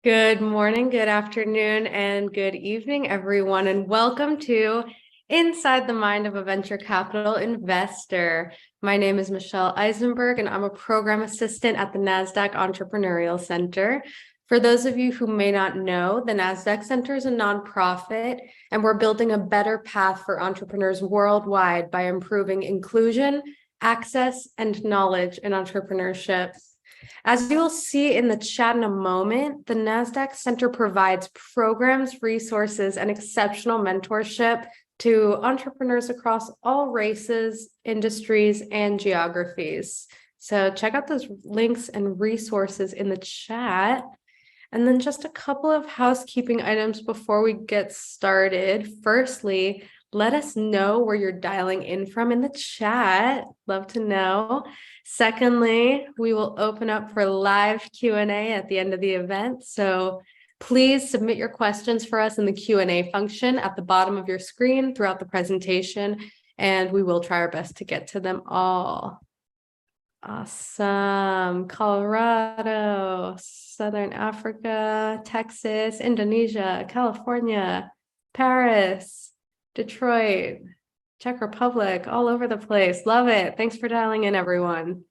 Good morning, good afternoon, and good evening, everyone, and welcome to Inside the Mind of a Venture Capital Investor. My name is Michelle Eisenberg, and I'm a program assistant at the NASDAQ Entrepreneurial Center. For those of you who may not know, the NASDAQ Center is a nonprofit, and we're building a better path for entrepreneurs worldwide by improving inclusion, access, and knowledge in entrepreneurship. As you will see in the chat in a moment, the NASDAQ Center provides programs, resources, and exceptional mentorship to entrepreneurs across all races, industries, and geographies. So check out those links and resources in the chat. And then just a couple of housekeeping items before we get started. Firstly, let us know where you're dialing in from in the chat. Love to know. Secondly, we will open up for live Q&A at the end of the event. So please submit your questions for us in the Q&A function at the bottom of your screen throughout the presentation, and we will try our best to get to them all. Awesome. Colorado, Southern Africa, Texas, Indonesia, California, Paris, Detroit, Czech Republic, all over the place. Love it. Thanks for dialing in, everyone.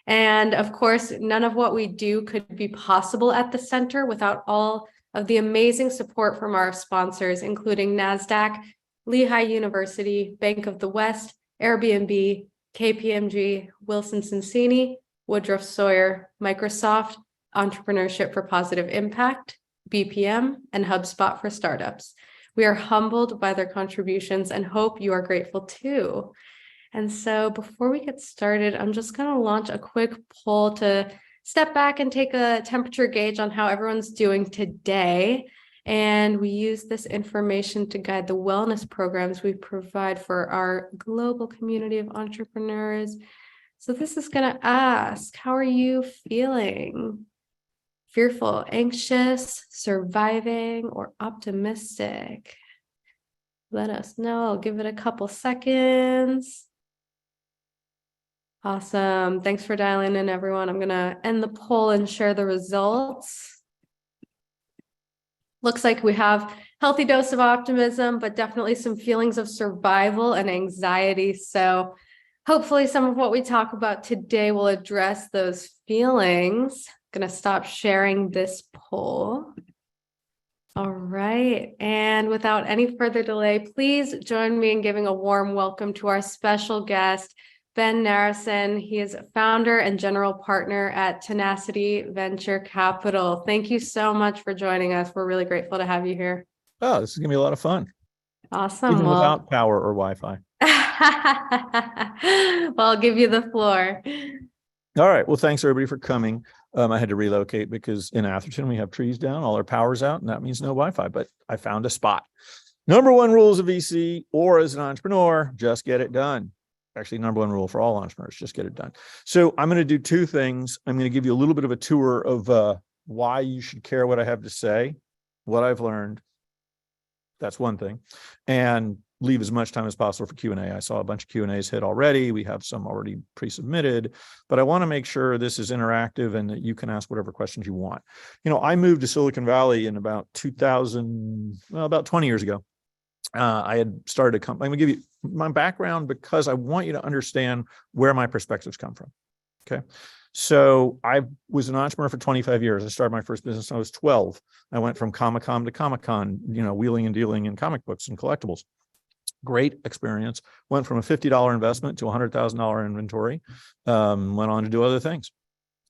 And of course, none of what we do could be possible at the center without all of the amazing support from our sponsors, including NASDAQ, Lehigh University, Bank of the West, Airbnb, KPMG, Wilson Sonsini, Woodruff Sawyer, Microsoft, Entrepreneurship for Positive Impact, BPM, and HubSpot for Startups. We are humbled by their contributions and hope you are grateful too. And so before we get started, I'm just going to launch a quick poll to step back and take a temperature gauge on how everyone's doing today. And we use this information to guide the wellness programs we provide for our global community of entrepreneurs. So this is going to ask, how are you feeling? Fearful, anxious, surviving, or optimistic? Let us know. I'll give it a couple seconds. Awesome. Thanks for dialing in, everyone. I'm going to end the poll and share the results. Looks like we have healthy dose of optimism, but definitely some feelings of survival and anxiety. So hopefully some of what we talk about today will address those feelings. I'm going to stop sharing this poll. All right. And without any further delay, please join me in giving a warm welcome to our special guest, Ben Narasin. He is founder and general partner at Tenacity Venture Capital. Thank you so much for joining us. We're really grateful to have you here. Oh, this is going to be a lot of fun. Awesome. Even without power or Wi-Fi. Well, I'll give you the floor. All right. Well, thanks everybody for coming. I had to relocate because in Atherton, we have trees down, all our power's out, and that means no Wi-Fi, but I found a spot. Number one rule as a VC or as an entrepreneur, just get it done. Actually, number one rule for all entrepreneurs, just get it done. So I'm going to do two things. I'm going to give you a little bit of a tour of why you should care what I have to say, what I've learned. That's one thing. And leave as much time as possible for Q&A. I saw a bunch of Q&As hit already. We have some already pre-submitted, but I want to make sure this is interactive and that you can ask whatever questions you want. You know, I moved to Silicon Valley in about 2000, well, about 20 years ago. I had started a company. I'm going to give you my background because I want you to understand where my perspectives come from. Okay. So I was an entrepreneur for 25 years. I started my first business when I was 12. I went from Comic-Con to Comic-Con, you know, wheeling and dealing in comic books and collectibles. Great experience. Went from a $50 investment to a $100,000 inventory. Went on to do other things.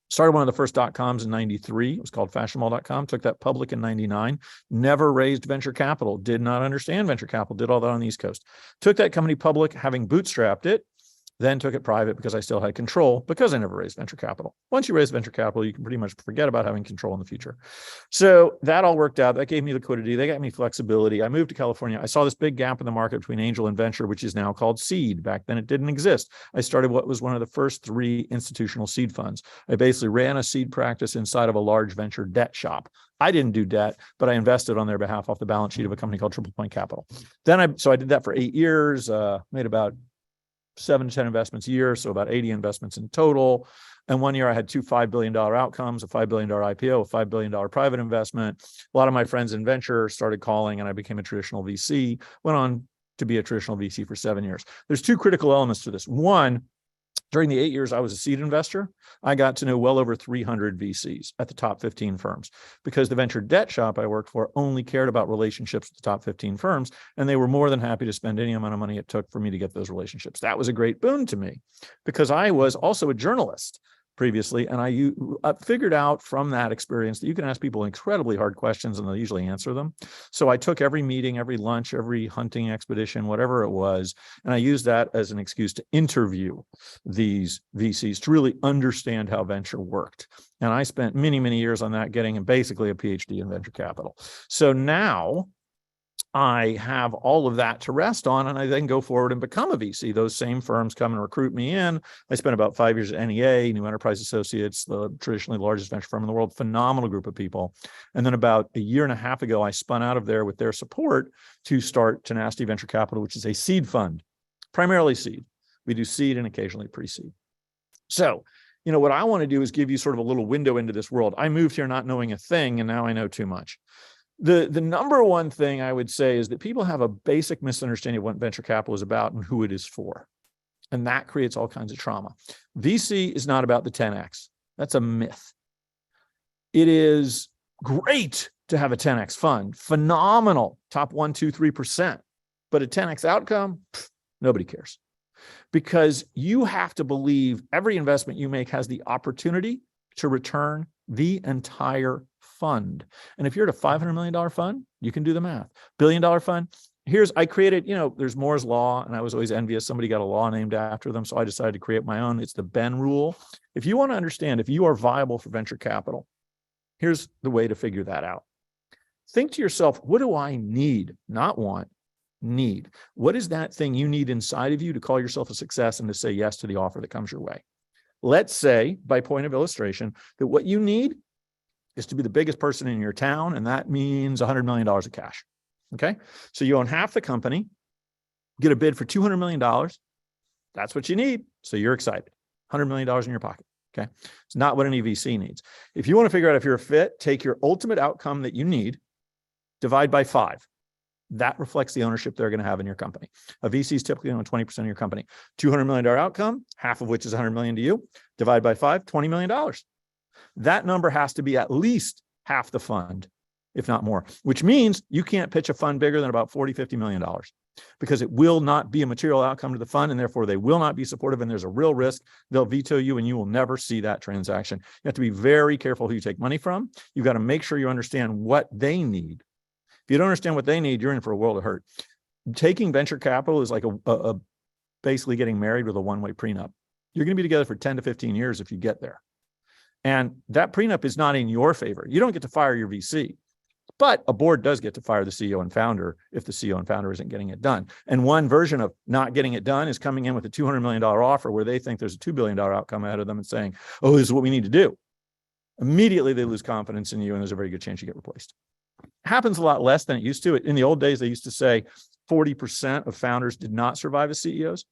Started one of the first .coms in 93. It was called fashionmall.com. Took that public in 99. Never raised venture capital. Did not understand venture capital. Did all that on the East Coast. Took that company public, having bootstrapped it. Then took it private because I still had control because I never raised venture capital. Once you raise venture capital, you can pretty much forget about having control in the future. So that all worked out. That gave me liquidity. They got me flexibility. I moved to California. I saw this big gap in the market between angel and venture, which is now called seed. Back then it didn't exist. I started what was one of the first 3 institutional seed funds. I basically ran a seed practice inside of a large venture debt shop. I didn't do debt, but I invested on their behalf off the balance sheet of a company called Triple Point Capital. So I did that for 8 years, made about 7 to 10 investments a year, so about 80 investments in total. And one year I had two $5 billion outcomes, a $5 billion IPO, a $5 billion private investment. A lot of my friends in venture started calling and I became a traditional VC, went on to be a traditional VC for 7 years. There's two critical elements to this. One, during the 8 years I was a seed investor, I got to know well over 300 VCs at the top 15 firms, because the venture debt shop I worked for only cared about relationships with the top 15 firms, and they were more than happy to spend any amount of money it took for me to get those relationships. That was a great boon to me, because I was also a journalist previously, and I figured out from that experience that you can ask people incredibly hard questions and they'll usually answer them. So I took every meeting, every lunch, every hunting expedition, whatever it was, and I used that as an excuse to interview these VCs to really understand how venture worked. And I spent many, many years on that, getting basically a PhD in venture capital. So now I have all of that to rest on, and I then go forward and become a VC. Those same firms come and recruit me in. I spent about 5 years at NEA, New Enterprise Associates, the traditionally largest venture firm in the world, phenomenal group of people. And then about a year and a half ago, I spun out of there with their support to start Tenacity Venture Capital, which is a seed fund, primarily seed. We do seed and occasionally pre-seed. So, what I want to do is give you sort of a little window into this world. I moved here not knowing a thing, and now I know too much. The number one thing I would say is that people have a basic misunderstanding of what venture capital is about and who it is for. And that creates all kinds of trauma. VC is not about the 10X. That's a myth. It is great to have a 10X fund, phenomenal, top 1%, 2%, 3%. But a 10X outcome, nobody cares. Because you have to believe every investment you make has the opportunity to return the entire fund. And if you're at a $500 million fund, you can do the math. $1 billion fund. I created, there's Moore's Law, and I was always envious. Somebody got a law named after them. So I decided to create my own. It's the Ben rule. If you want to understand if you are viable for venture capital, here's the way to figure that out. Think to yourself, what do I need? Not want, need. What is that thing you need inside of you to call yourself a success and to say yes to the offer that comes your way? Let's say, by point of illustration, that what you need is to be the biggest person in your town, and that means $100 million of cash. Okay? So you own half the company, get a bid for $200 million. That's what you need. So you're excited. $100 million in your pocket. Okay? It's not what any VC needs. If you want to figure out if you're a fit, take your ultimate outcome that you need, divide by 5. That reflects the ownership they're going to have in your company. A VC is typically own 20% of your company. $200 million outcome, half of which is $100 million to you, divide by 5, $20 million. That number has to be at least half the fund, if not more, which means you can't pitch a fund bigger than about $40, $50 million, because it will not be a material outcome to the fund, and therefore they will not be supportive, and there's a real risk they'll veto you, and you will never see that transaction. You have to be very careful who you take money from. You've got to make sure you understand what they need. If you don't understand what they need, you're in for a world of hurt. Taking venture capital is like a basically getting married with a one-way prenup. You're going to be together for 10 to 15 years if you get there. And that prenup is not in your favor. You don't get to fire your VC, but a board does get to fire the CEO and founder if the CEO and founder isn't getting it done. And one version of not getting it done is coming in with a $200 million offer where they think there's a $2 billion outcome ahead of them and saying, oh, this is what we need to do. Immediately they lose confidence in you, and there's a very good chance you get replaced. It happens a lot less than it used to. In the old days, they used to say 40% of founders did not survive as CEOs.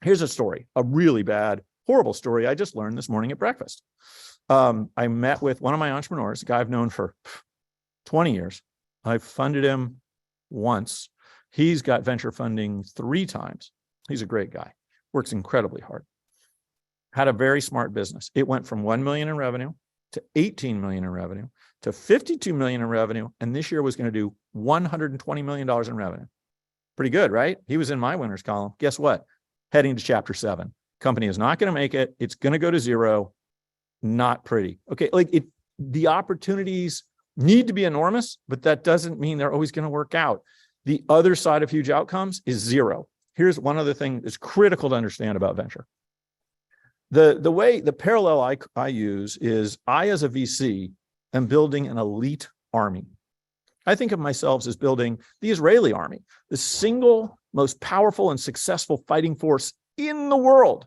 Here's a story, a really bad, horrible story I just learned this morning at breakfast. I met with one of my entrepreneurs, a guy I've known for 20 years. I've funded him once. He's got venture funding 3 times. He's a great guy, works incredibly hard. Had a very smart business. It went from 1 million in revenue to 18 million in revenue to 52 million in revenue. And this year was going to do $120 million in revenue. Pretty good, right? He was in my winners column. Guess what? Heading to chapter 7. Company is not going to make it. It's going to go to 0. Not pretty. Okay. The opportunities need to be enormous, but that doesn't mean they're always going to work out. The other side of huge outcomes is 0. Here's one other thing that's critical to understand about venture. The parallel I use is I, as a VC, am building an elite army. I think of myself as building the Israeli army, the single most powerful and successful fighting force in the world.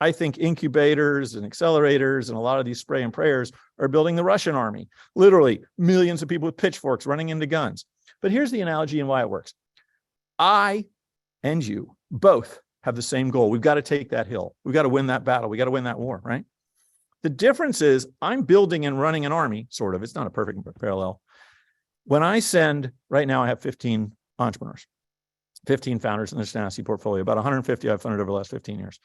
I think incubators and accelerators and a lot of these spray and prayers are building the Russian army, literally millions of people with pitchforks running into guns. But here's the analogy and why it works. I and you both have the same goal. We've got to take that hill. We've got to win that battle. We got to win that war, right? The difference is I'm building and running an army, sort of. It's not a perfect parallel. When I send, right now I have 15 entrepreneurs, 15 founders in the Tenacity portfolio, about 150 I've funded over the last 15 years.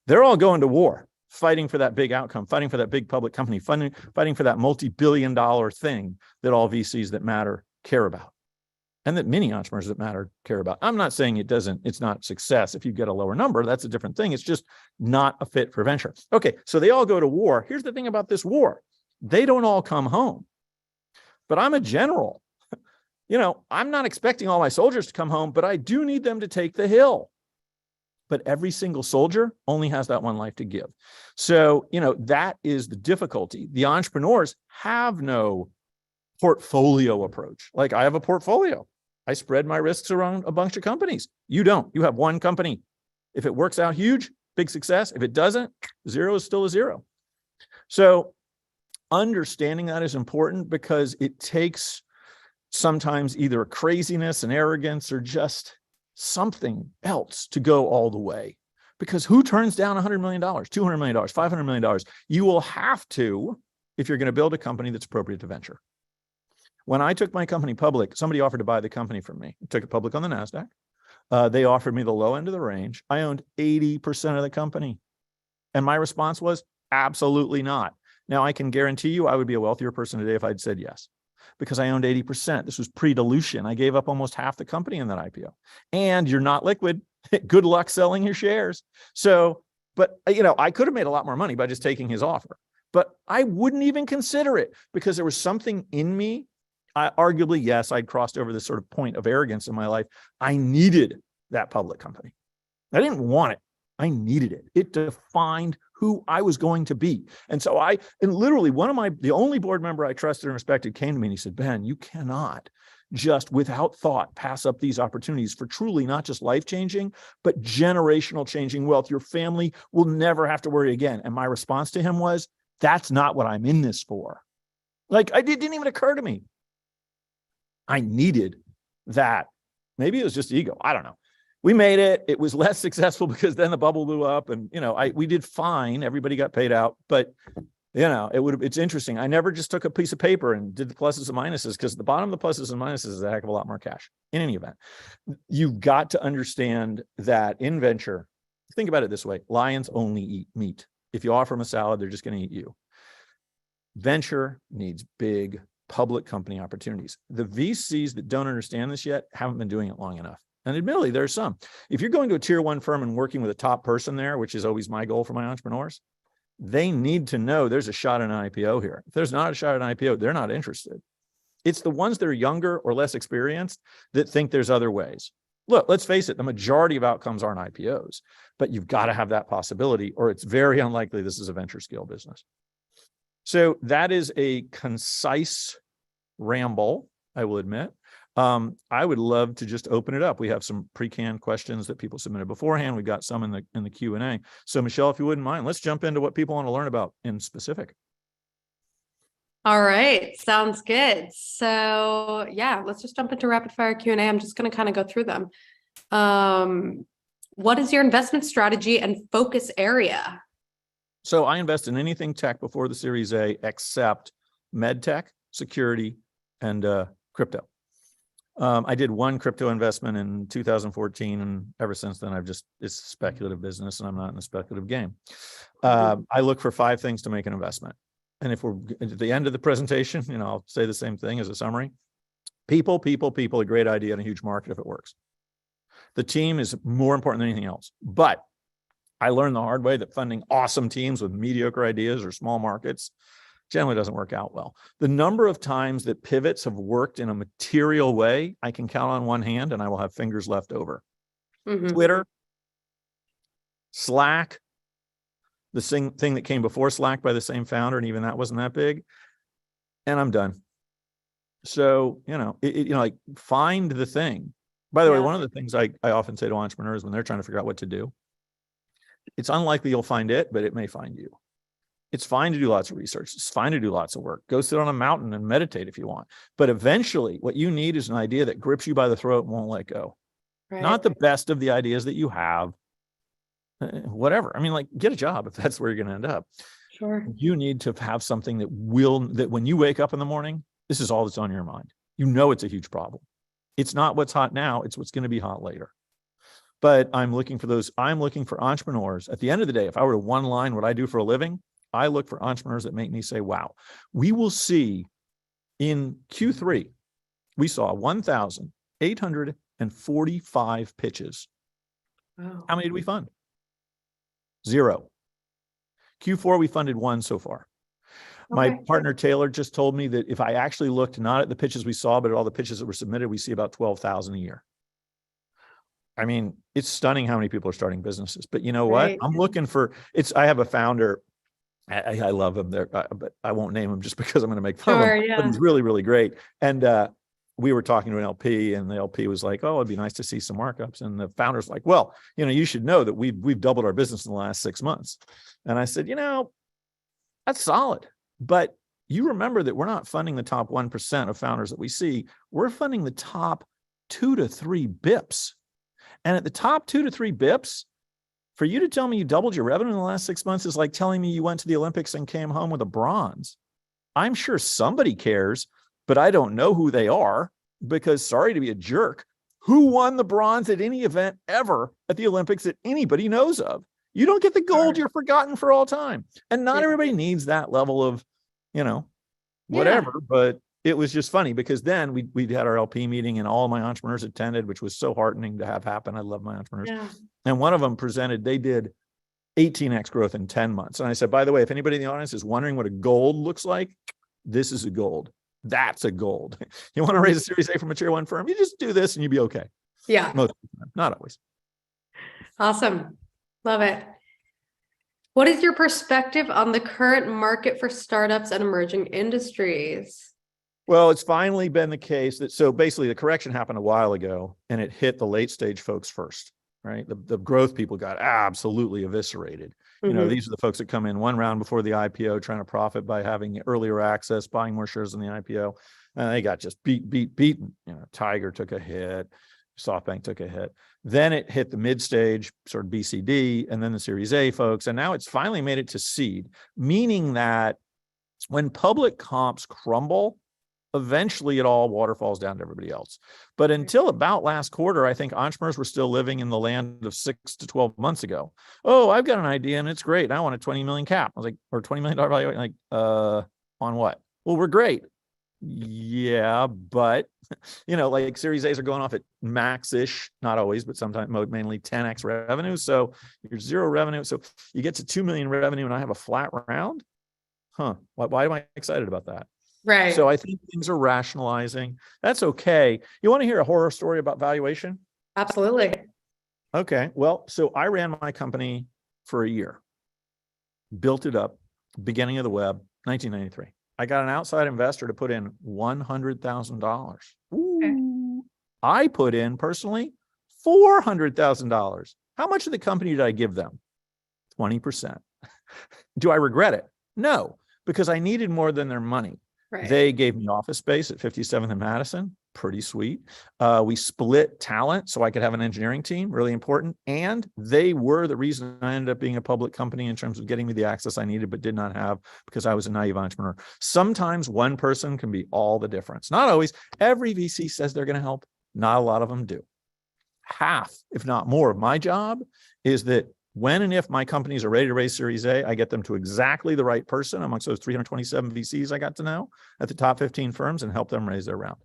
They're all going to war, fighting for that big outcome, fighting for that big public company, fighting for that multi-billion-dollar thing that all VCs that matter care about, and that many entrepreneurs that matter care about. I'm not saying it's not success. If you get a lower number, that's a different thing. It's just not a fit for venture. Okay, so they all go to war. Here's the thing about this war. They don't all come home. But I'm a general. I'm not expecting all my soldiers to come home, but I do need them to take the hill. But every single soldier only has that one life to give. So, that is the difficulty. The entrepreneurs have no portfolio approach. Like, I have a portfolio. I spread my risks around a bunch of companies. You don't. You have one company. If it works out huge, big success. If it doesn't, zero is still a zero. So understanding that is important, because it takes sometimes either a craziness and arrogance or just something else to go all the way. Because who turns down $100 million, $200 million, $500 million? You will have to, if you're going to build a company that's appropriate to venture. When I took my company public, somebody offered to buy the company from me. I took it public on the NASDAQ. They offered me the low end of the range. I owned 80% of the company. And my response was, absolutely not. Now, I can guarantee you I would be a wealthier person today if I'd said yes, because I owned 80%. This was pre-dilution. I gave up almost half the company in that IPO. And you're not liquid. Good luck selling your shares. So, but I could have made a lot more money by just taking his offer, but I wouldn't even consider it, because there was something in me. Arguably, yes, I'd crossed over this sort of point of arrogance in my life. I needed that public company. I didn't want it. I needed it. It defined who I was going to be. And so literally the only board member I trusted and respected came to me and he said, Ben, you cannot just without thought pass up these opportunities for truly not just life-changing, but generational changing wealth. Your family will never have to worry again. And my response to him was, that's not what I'm in this for. Like, it didn't even occur to me. I needed that. Maybe it was just ego. I don't know. We made it. It was less successful because then the bubble blew up, and we did fine. Everybody got paid out, but it's interesting. I never just took a piece of paper and did the pluses and minuses, because the bottom of the pluses and minuses is a heck of a lot more cash. In any event, you've got to understand that in venture, think about it this way: lions only eat meat. If you offer them a salad, they're just going to eat you. Venture needs big public company opportunities. The VCs that don't understand this yet haven't been doing it long enough. And admittedly, there's some. If you're going to a tier one firm and working with a top person there, which is always my goal for my entrepreneurs, they need to know there's a shot at an IPO here. If there's not a shot at an IPO, they're not interested. It's the ones that are younger or less experienced that think there's other ways. Look, let's face it, the majority of outcomes aren't IPOs, but you've got to have that possibility, or it's very unlikely this is a venture scale business. So that is a concise ramble, I will admit. I would love to just open it up. We have some pre-canned questions that people submitted beforehand. We got some in the Q&A. So Michelle, if you wouldn't mind, let's jump into what people want to learn about in specific. All right, sounds good. So yeah, let's just jump into rapid fire Q&A. I'm just going to kind of go through them. What is your investment strategy and focus area? So I invest in anything tech before the Series A except med tech, security, and crypto. I did one crypto investment in 2014, and ever since then, it's speculative business, and I'm not in the speculative game. I look for 5 things to make an investment. And if we're at the end of the presentation, I'll say the same thing as a summary. People, a great idea and a huge market if it works. The team is more important than anything else. But I learned the hard way that funding awesome teams with mediocre ideas or small markets generally doesn't work out well. The number of times that pivots have worked in a material way, I can count on one hand, and I will have fingers left over. Twitter, Slack, the thing that came before Slack by the same founder, and even that wasn't that big, and I'm done. So, like, find the thing. By the way, one of the things I often say to entrepreneurs when they're trying to figure out what to do, it's unlikely you'll find it, but it may find you. It's fine to do lots of research. It's fine to do lots of work. Go sit on a mountain and meditate if you want. But eventually, what you need is an idea that grips you by the throat and won't let go. Right. Not the best of the ideas that you have. Whatever. I mean, like, get a job if that's where you're going to end up. Sure. You need to have something that when you wake up in the morning, this is all that's on your mind. You know, it's a huge problem. It's not what's hot now, it's what's going to be hot later. But I'm looking for entrepreneurs. At the end of the day, if I were to one line what I do for a living, I look for entrepreneurs that make me say, wow. We will see in Q3, we saw 1,845 pitches. Wow. How many did we fund? 0. Q4, we funded 1 so far. My partner, Taylor, just told me that if I actually looked not at the pitches we saw, but at all the pitches that were submitted, we see about 12,000 a year. I mean, it's stunning how many people are starting businesses. But you know what? I'm looking for, I have a founder. I love him there, but I won't name him just because I'm going to make fun of him. Yeah. But he's really, really great. And we were talking to an LP, and the LP was like, "Oh, it'd be nice to see some markups." And the founder's like, "Well, you should know that we've doubled our business in the last 6 months." And I said, that's solid. But you remember that we're not funding the top 1% of founders that we see. We're funding the top 2 to 3 bips. And at the top 2 to 3 bips, for you to tell me you doubled your revenue in the last 6 months is like telling me you went to the Olympics and came home with a bronze. I'm sure somebody cares, but I don't know who they are because, sorry to be a jerk, who won the bronze at any event ever at the Olympics that anybody knows of? You don't get the gold, you're forgotten for all time. And not everybody needs that level of, whatever. Yeah. But it was just funny because then we had our LP meeting and all my entrepreneurs attended, which was so heartening to have happen. I love my entrepreneurs. Yeah. And one of them presented, they did 18x growth in 10 months. And I said, by the way, if anybody in the audience is wondering what a gold looks like, this is a gold. That's a gold. You want to raise a Series A from a tier 1 firm, you just do this and you'll be okay. Yeah. Most of the time, not always. Awesome. Love it. What is your perspective on the current market for startups and emerging industries? Well, it's finally been the case that, so basically the correction happened a while ago and it hit the late stage folks first, right? The growth people got absolutely eviscerated. Mm-hmm. These are the folks that come in one round before the IPO, trying to profit by having earlier access, buying more shares in the IPO. And they got just beaten. Tiger took a hit. SoftBank took a hit. Then it hit the mid-stage, sort of BCD, and then the Series A folks. And now it's finally made it to seed, meaning that when public comps crumble, eventually it all waterfalls down to everybody else. But until about last quarter, I think entrepreneurs were still living in the land of 6 to 12 months ago. Oh, I've got an idea and it's great. I want a 20 million cap. I was like, or $20 million valuation. Like, on what? Well, we're great. Yeah, but like Series A's are going off at max-ish, not always, but sometimes mainly 10x revenue. So you're 0 revenue. So you get to 2 million revenue and I have a flat round. Why am I excited about that? Right. So I think things are rationalizing. That's okay. You want to hear a horror story about valuation? Absolutely. Okay. Well, so I ran my company for a year, built it up, beginning of the web, 1993. I got an outside investor to put in $100,000. Okay. I put in personally $400,000. How much of the company did I give them? 20%. Do I regret it? No, because I needed more than their money. Right. They gave me office space at 57th and Madison. Pretty sweet. We split talent so I could have an engineering team, really important. And they were the reason I ended up being a public company in terms of getting me the access I needed, but did not have because I was a naive entrepreneur. Sometimes one person can be all the difference. Not always. Every VC says they're going to help. Not a lot of them do. Half, if not more, of my job is that when and if my companies are ready to raise Series A, I get them to exactly the right person amongst those 327 VCs I got to know at the top 15 firms and help them raise their round.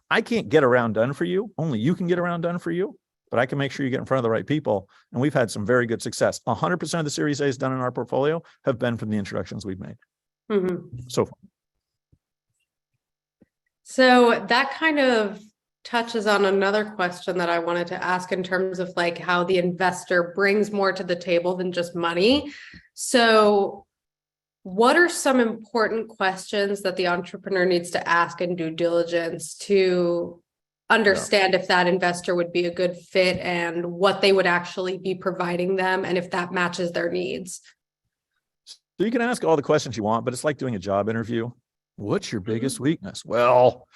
I can't get a round done for you. Only you can get a round done for you, but I can make sure you get in front of the right people. And we've had some very good success. 100% of the Series A's done in our portfolio have been from the introductions we've made so far. So that kind of touches on another question that I wanted to ask in terms of like how the investor brings more to the table than just money. So what are some important questions that the entrepreneur needs to ask in due diligence to understand if that investor would be a good fit and what they would actually be providing them and if that matches their needs? So you can ask all the questions you want, but it's like doing a job interview. What's your biggest weakness? Well,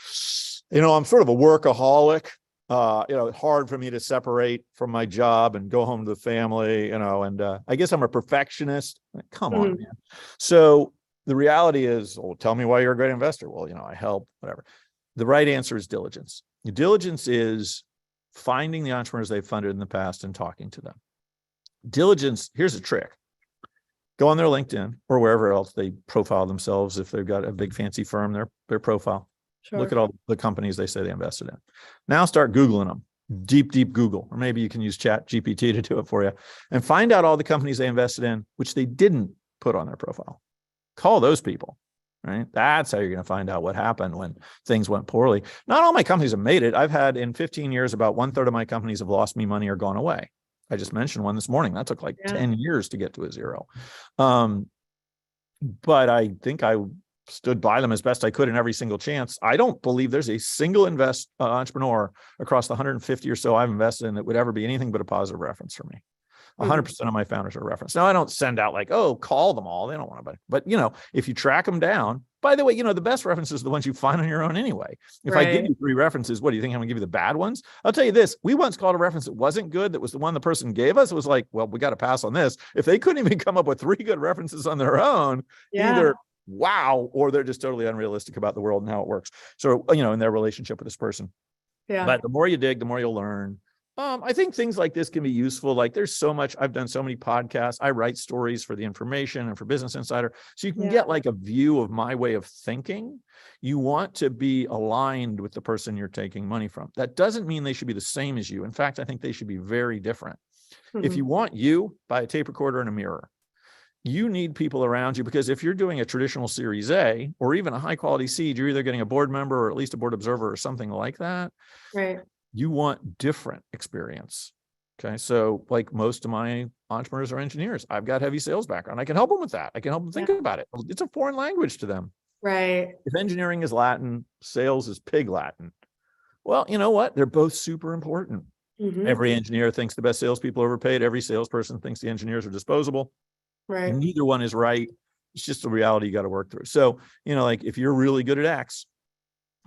I'm sort of a workaholic. hard for me to separate from my job and go home to the family, and I guess I'm a perfectionist. Come on, man. So the reality is, well, tell me why you're a great investor. Well, I help, whatever. The right answer is diligence. Diligence is finding the entrepreneurs they've funded in the past and talking to them. Diligence, here's a trick. Go on their LinkedIn or wherever else they profile themselves. If they've got a big fancy firm, their profile. Sure. Look at all the companies they say they invested in. Now start Googling them, deep Google, or maybe you can use Chat GPT to do it for you, and find out all the companies they invested in, which they didn't put on their profile. Call those people, right? That's how you're going to find out what happened when things went poorly. Not all my companies have made it. I've had in 15 years, about 1/3 of my companies have lost me money or gone away. I just mentioned one this morning. That took like 10 years to get to a zero. But I think I stood by them as best I could in every single chance. I don't believe there's a single entrepreneur across the 150 or so I've invested in that would ever be anything but a positive reference for me. 100% of my founders are referenced. Now, I don't send out like, oh, call them all. They don't want to, but if you track them down, by the way, the best references are the ones you find on your own anyway. If I give you 3 references, what do you think I'm gonna give you the bad ones? I'll tell you this, we once called a reference that wasn't good. That was the one the person gave us. It was like, well, we got to pass on this. If they couldn't even come up with 3 good references on their own, either wow, or they're just totally unrealistic about the world and how it works. So, in their relationship with this person. Yeah. But the more you dig, the more you'll learn. I think things like this can be useful. Like there's so much, I've done so many podcasts. I write stories for The Information and for Business Insider. So you can get like a view of my way of thinking. You want to be aligned with the person you're taking money from. That doesn't mean they should be the same as you. In fact, I think they should be very different. If you want you, buy a tape recorder and a mirror. You need people around you, because if you're doing a traditional Series A or even a high quality seed, you're either getting a board member or at least a board observer or something like that. Right. You want different experience. Okay. So like most of my entrepreneurs are engineers. I've got heavy sales background. I can help them with that. I can help them think about it. It's a foreign language to them. Right. If engineering is Latin, sales is pig Latin. Well, you know what? They're both super important. Every engineer thinks the best salespeople are overpaid. Every salesperson thinks the engineers are disposable. Right. And neither one is right. It's just a reality you got to work through. So, like if you're really good at X,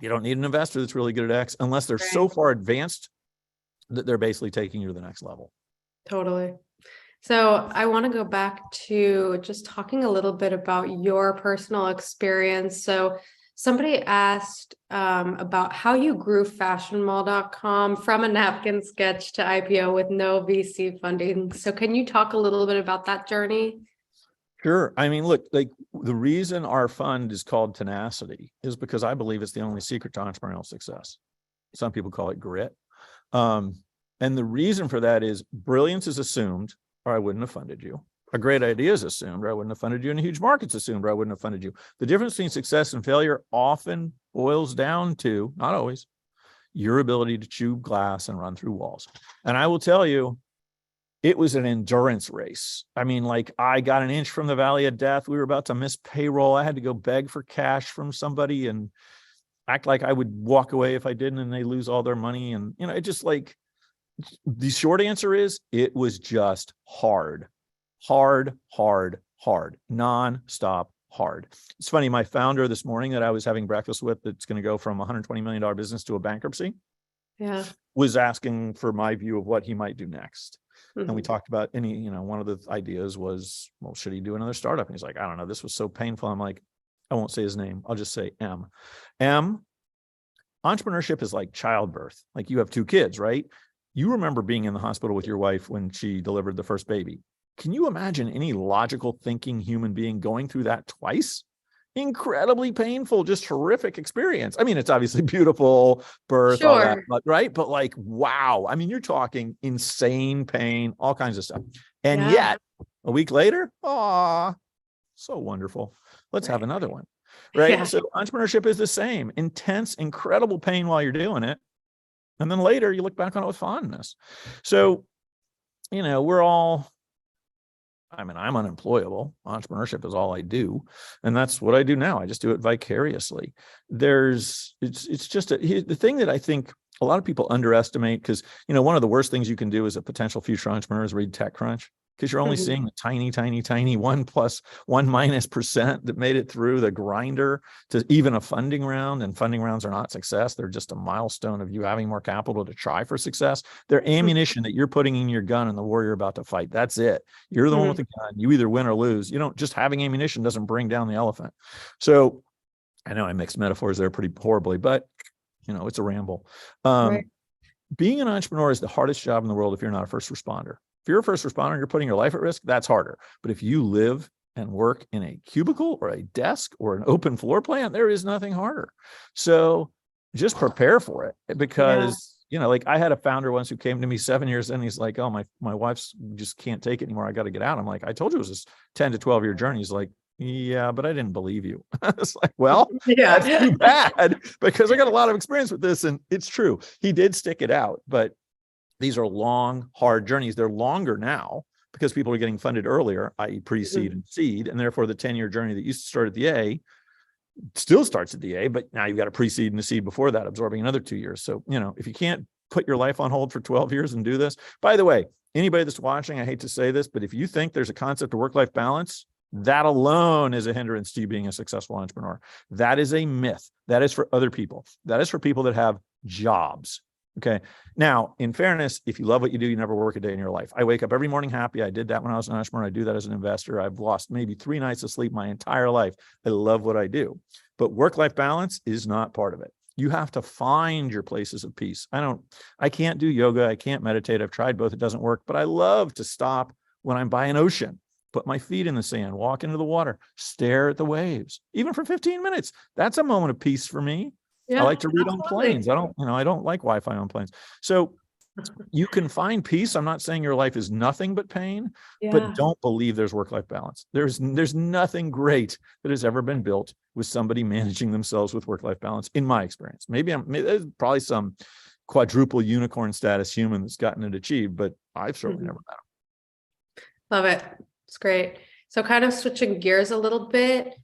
you don't need an investor that's really good at X unless they're so far advanced that they're basically taking you to the next level. Totally. So I want to go back to just talking a little bit about your personal experience. So somebody asked about how you grew fashionmall.com from a napkin sketch to IPO with no VC funding. So can you talk a little bit about that journey? Sure. I mean, look, like the reason our fund is called Tenacity is because I believe it's the only secret to entrepreneurial success. Some people call it grit. And the reason for that is brilliance is assumed, or I wouldn't have funded you. A great idea is assumed, or I wouldn't have funded you. And a huge market's assumed, or I wouldn't have funded you. The difference between success and failure often boils down to, not always, your ability to chew glass and run through walls. And I will tell you, it was an endurance race. I mean, like I got an inch from the valley of death. We were about to miss payroll. I had to go beg for cash from somebody and act like I would walk away if I didn't, and they lose all their money. And, it just like, the short answer is it was just hard, nonstop hard. It's funny. My founder this morning that I was having breakfast with, that's going to go from $120 million business to a bankruptcy, was asking for my view of what he might do next. And we talked about one of the ideas was, well, should he do another startup? And he's like, I don't know. This was so painful. I'm like, I won't say his name. I'll just say M. Entrepreneurship is like childbirth. Like you have 2 kids, right? You remember being in the hospital with your wife when she delivered the first baby. Can you imagine any logical thinking human being going through that twice? Incredibly painful, just horrific experience. I mean, it's obviously beautiful birth, all that, right? But like, wow. I mean, you're talking insane pain, all kinds of stuff. And yet a week later, so wonderful. Let's have another one, right? So entrepreneurship is the same. Intense, incredible pain while you're doing it. And then later you look back on it with fondness. So, I'm unemployable. Entrepreneurship is all I do. And that's what I do now. I just do it vicariously. It's just the thing that I think a lot of people underestimate, because, one of the worst things you can do as a potential future entrepreneur is read TechCrunch. because you're only seeing the tiny 1+1- % that made it through the grinder to even a funding round. And funding rounds are not success. They're just a milestone of you having more capital to try for success. They're ammunition that you're putting in your gun in the war you're about to fight. That's it. You're the one with the gun. You either win or lose. You don't, just having ammunition doesn't bring down the elephant. So I know I mixed metaphors there pretty horribly, but it's a ramble. Right. Being an entrepreneur is the hardest job in the world if you're not a first responder. If you're a first responder, you're putting your life at risk, that's harder. But if you live and work in a cubicle or a desk or an open floor plan, there is nothing harder. So just prepare for it, because, like I had a founder once who came to me 7 years in, he's like, oh, my wife's just can't take it anymore. I got to get out. I'm like, I told you it was this 10 to 12 year journey. He's like, yeah, but I didn't believe you. It's like, well, that's too bad, because I got a lot of experience with this. And it's true. He did stick it out, but these are long, hard journeys. They're longer now because people are getting funded earlier, i.e. pre-seed and seed. And therefore the 10-year journey that used to start at the A still starts at the A, but now you've got a pre-seed and a seed before that, absorbing another 2 years. So, if you can't put your life on hold for 12 years and do this, by the way, anybody that's watching, I hate to say this, but if you think there's a concept of work-life balance, that alone is a hindrance to you being a successful entrepreneur. That is a myth. That is for other people. That is for people that have jobs. Okay. Now, in fairness, if you love what you do, you never work a day in your life. I wake up every morning happy. I did that when I was an entrepreneur. I do that as an investor. I've lost maybe 3 nights of sleep my entire life. I love what I do. But work-life balance is not part of it. You have to find your places of peace. I can't do yoga. I can't meditate. I've tried both. It doesn't work. But I love to stop when I'm by an ocean, put my feet in the sand, walk into the water, stare at the waves, even for 15 minutes. That's a moment of peace for me. I like to read on planes. I don't like Wi-Fi on planes. So you can find peace. I'm not saying your life is nothing but pain, but don't believe there's work-life balance. There's nothing great that has ever been built with somebody managing themselves with work-life balance, in my experience. Maybe there's probably some quadruple unicorn status human that's gotten it achieved, but I've certainly never met him. Love it. It's great. So kind of switching gears a little bit,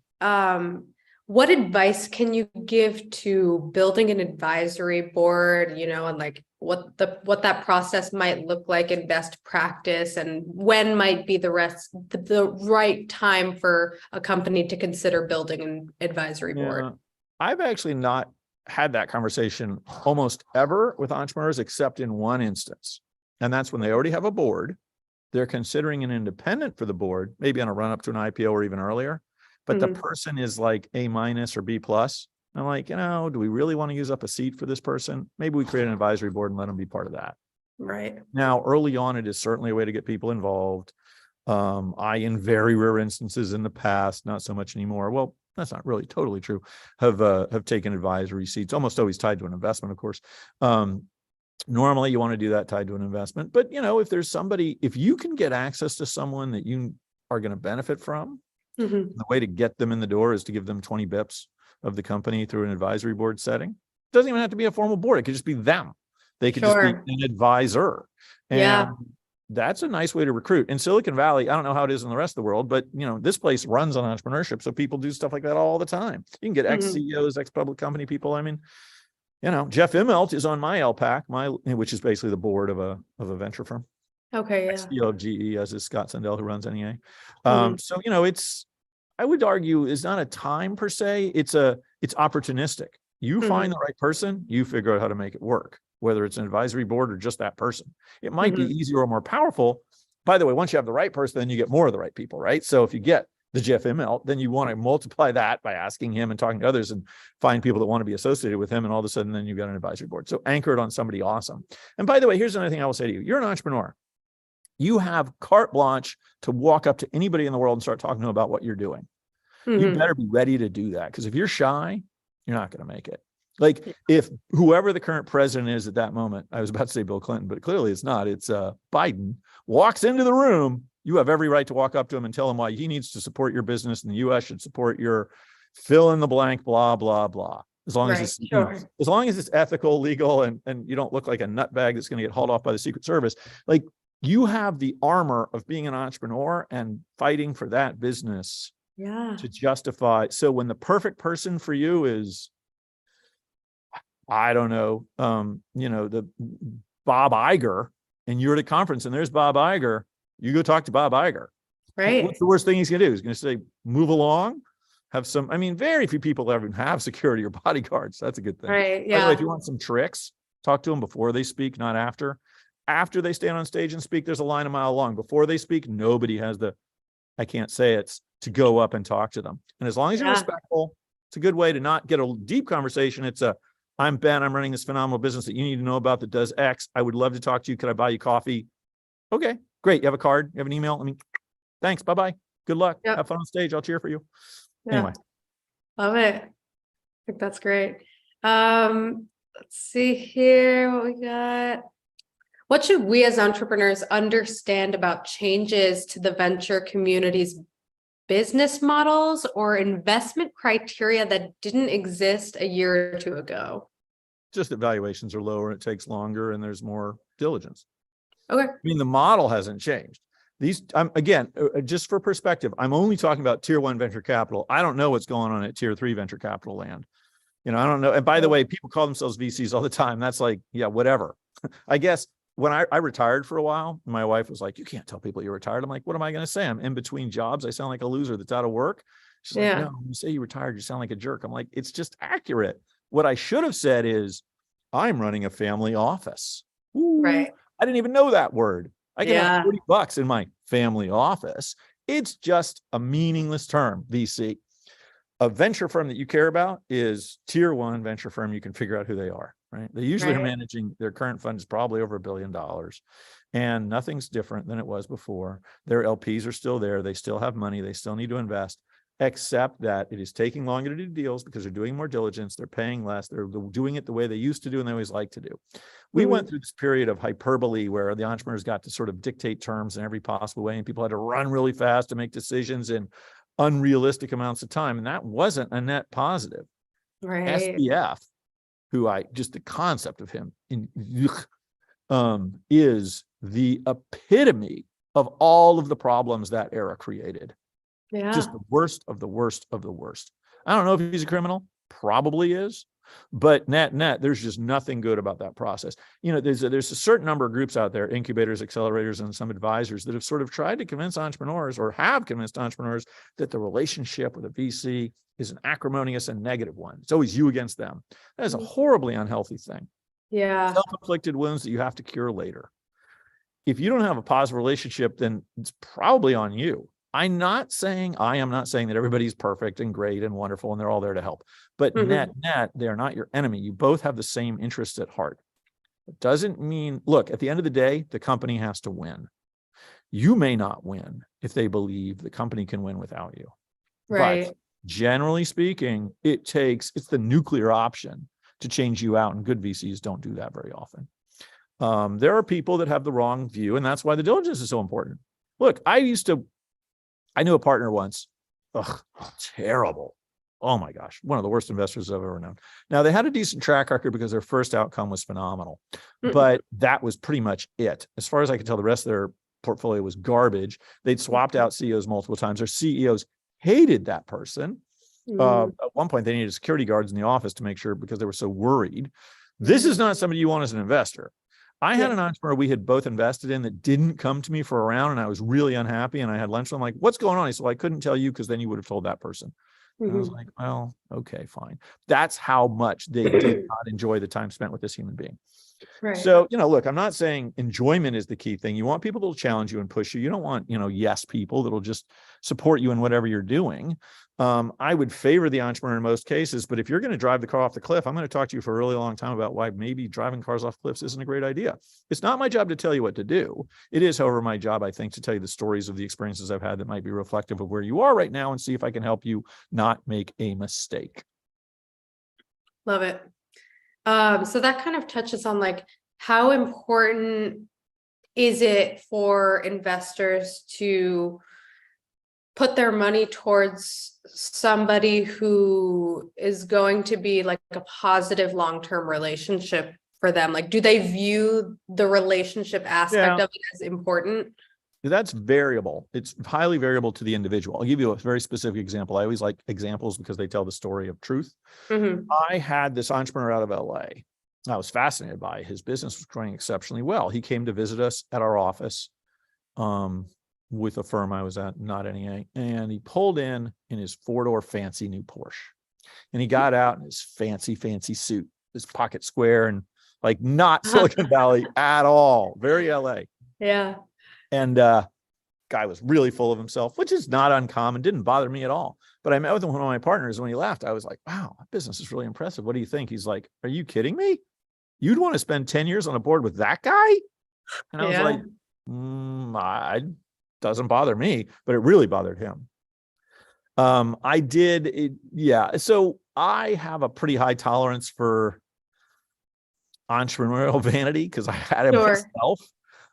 what advice can you give to building an advisory board, and like what that process might look like in best practice, and when might be the right time for a company to consider building an advisory board? I've actually not had that conversation almost ever with entrepreneurs, except in one instance. And that's when they already have a board. They're considering an independent for the board, maybe on a run up to an IPO or even earlier, but the person is like A- or B+. I'm like, do we really want to use up a seat for this person? Maybe we create an advisory board and let them be part of that. Right. Now, early on, it is certainly a way to get people involved. I, in very rare instances in the past, not so much anymore. Well, that's not really totally true. Have taken advisory seats, almost always tied to an investment, of course. Normally you want to do that tied to an investment, but if you can get access to someone that you are going to benefit from, the way to get them in the door is to give them 20 bips of the company through an advisory board setting. It doesn't even have to be a formal board. It could just be them. They could just be an advisor. And that's a nice way to recruit. In Silicon Valley, I don't know how it is in the rest of the world, but this place runs on entrepreneurship. So people do stuff like that all the time. You can get ex-CEOs, ex-public company people. I mean, Jeff Immelt is on my LPAC, which is basically the board of a venture firm. Okay. Yeah. CEO of GE, as is Scott Sundell, who runs NEA. So, I would argue is not a time per se. It's opportunistic. You find the right person, you figure out how to make it work, whether it's an advisory board or just that person. It might be easier or more powerful. By the way, once you have the right person, then you get more of the right people, right? So if you get the Jeff Immelt, then you want to multiply that by asking him and talking to others and find people that want to be associated with him. And all of a sudden, then you've got an advisory board. So anchor it on somebody awesome. And by the way, here's another thing I will say to you. You're an entrepreneur. You have carte blanche to walk up to anybody in the world and start talking to them about what you're doing. You better be ready to do that, because if you're shy, you're not going to make it. Like if whoever the current president is at that moment, I was about to say Bill Clinton, but clearly it's not, it's Biden, walks into the room, you have every right to walk up to him and tell him why he needs to support your business and the U.S. should support your fill in the blank, blah, blah, blah. As long as it's as long as it's ethical, legal, and you don't look like a nutbag that's going to get hauled off by the Secret Service. Like, you have the armor of being an entrepreneur and fighting for that business to justify. So when the perfect person for you is, I don't know, the Bob Iger, and you're at a conference and there's Bob Iger, You go talk to Bob Iger. Right. What's the worst thing he's going to do? He's going to say, move along, have some, I mean, very few people ever have security or bodyguards. That's a good thing. Right. By the way, Yeah. if you want some tricks, talk to them before they speak, not after. After they stand on stage and speak, there's a line a mile long. Before they speak, nobody has the, I can't say it's to go up and talk to them. And as long as you're Yeah. respectful, it's a good way to not get a deep conversation. It's a, I'm Ben, I'm running this phenomenal business that you need to know about that does X. I would love to talk to you. Could I buy you coffee? Okay, great. You have a card? You have an email? I mean, thanks. Bye-bye. Good luck. Yep. Have fun on stage. I'll cheer for you. Yeah. Anyway. Love it. I think that's great. Let's see here what we got. What should we as entrepreneurs understand about changes to the venture community's business models or investment criteria that didn't exist a year or two ago? Just that valuations are lower, it takes longer, and there's more diligence. Okay. I mean, the model hasn't changed. These, again, just for perspective, I'm only talking about tier 1 venture capital. I don't know what's going on at tier 3 venture capital land. You know, I don't know. And by the way, people call themselves VCs all the time. That's like, yeah, whatever. I guess when I retired for a while, my wife was like, you can't tell people you're retired. I'm like, what am I going to say? I'm in between jobs. I sound like a loser that's out of work. She's like, no, when you say you retired, you sound like a jerk. I'm like, it's just accurate. What I should have said is, I'm running a family office. Ooh, Right. I didn't even know that word. I get Yeah. $40 in my family office. It's just a meaningless term, VC. A venture firm that you care about is tier 1 venture firm. You can figure out who they are, right? They usually are managing, their current fund is probably over $1 billion, and nothing's different than it was before. Their LPs are still there. They still have money. They still need to invest, except that it is taking longer to do deals because they're doing more diligence. They're paying less. They're doing it the way they used to do and they always like to do. We went through this period of hyperbole where the entrepreneurs got to sort of dictate terms in every possible way, and people had to run really fast to make decisions in unrealistic amounts of time. And that wasn't a net positive. Right. SBF, who just the concept of him is the epitome of all of the problems that era created. Yeah. Just the worst of the worst of the worst. I don't know if he's a criminal, probably is, but net, there's just nothing good about that process. You know, there's a certain number of groups out there, incubators, accelerators, and some advisors that have sort of tried to convince entrepreneurs, or have convinced entrepreneurs, that the relationship with a VC is an acrimonious and negative one. It's always you against them. That is a horribly unhealthy thing. Yeah. Self-inflicted wounds that you have to cure later. If you don't have a positive relationship, then it's probably on you. I am not saying that everybody's perfect and great and wonderful and they're all there to help, but net, they are not your enemy. You both have the same interests at heart. It doesn't mean, look, at the end of the day, the company has to win. You may not win if they believe the company can win without you. Right. But generally speaking, it's the nuclear option to change you out, and good VCs don't do that very often. There are people that have the wrong view, and that's why the diligence is so important. Look, I knew a partner once. Ugh, terrible. Oh my gosh. One of the worst investors I've ever known. Now, they had a decent track record because their first outcome was phenomenal, but that was pretty much it. As far as I could tell, the rest of their portfolio was garbage. They'd swapped out CEOs multiple times. Their CEOs hated that person. At one point, they needed security guards in the office to make sure, because they were so worried. This is not somebody you want as an investor. I had an entrepreneur we had both invested in that didn't come to me for a round, and I was really unhappy, and I had lunch with him. I'm like, what's going on? He said, well, I couldn't tell you because then you would have told that person. And I was like, well, okay, fine. That's how much they did not enjoy the time spent with this human being. Right. So, look, I'm not saying enjoyment is the key thing. You want people to challenge you and push you. You don't want, yes people that'll just support you in whatever you're doing. I would favor the entrepreneur in most cases, but if you're going to drive the car off the cliff, I'm going to talk to you for a really long time about why maybe driving cars off cliffs isn't a great idea. It's not my job to tell you what to do. It is, however, my job, I think, to tell you the stories of the experiences I've had that might be reflective of where you are right now, and see if I can help you not make a mistake. Love it. So that kind of touches on like, how important is it for investors to put their money towards somebody who is going to be like a positive long-term relationship for them? Like, do they view the relationship aspect of it as important? That's variable. It's highly variable to the individual. I'll give you a very specific example. I always like examples because they tell the story of truth. I had this entrepreneur out of LA. I was fascinated by his business was growing exceptionally well. He came to visit us at our office with a firm I was at, not NEA, and he pulled in his 4-door fancy new Porsche, and he got out in his fancy suit, his pocket square, and like not Silicon Valley at all, very LA. Yeah. And guy was really full of himself, which is not uncommon, didn't bother me at all. But I met with one of my partners, and when he left, I was like, wow, that business is really impressive. What do you think? He's like, are you kidding me? You'd want to spend 10 years on a board with that guy? And I was like, doesn't bother me, but it really bothered him. So I have a pretty high tolerance for entrepreneurial vanity because I had it myself.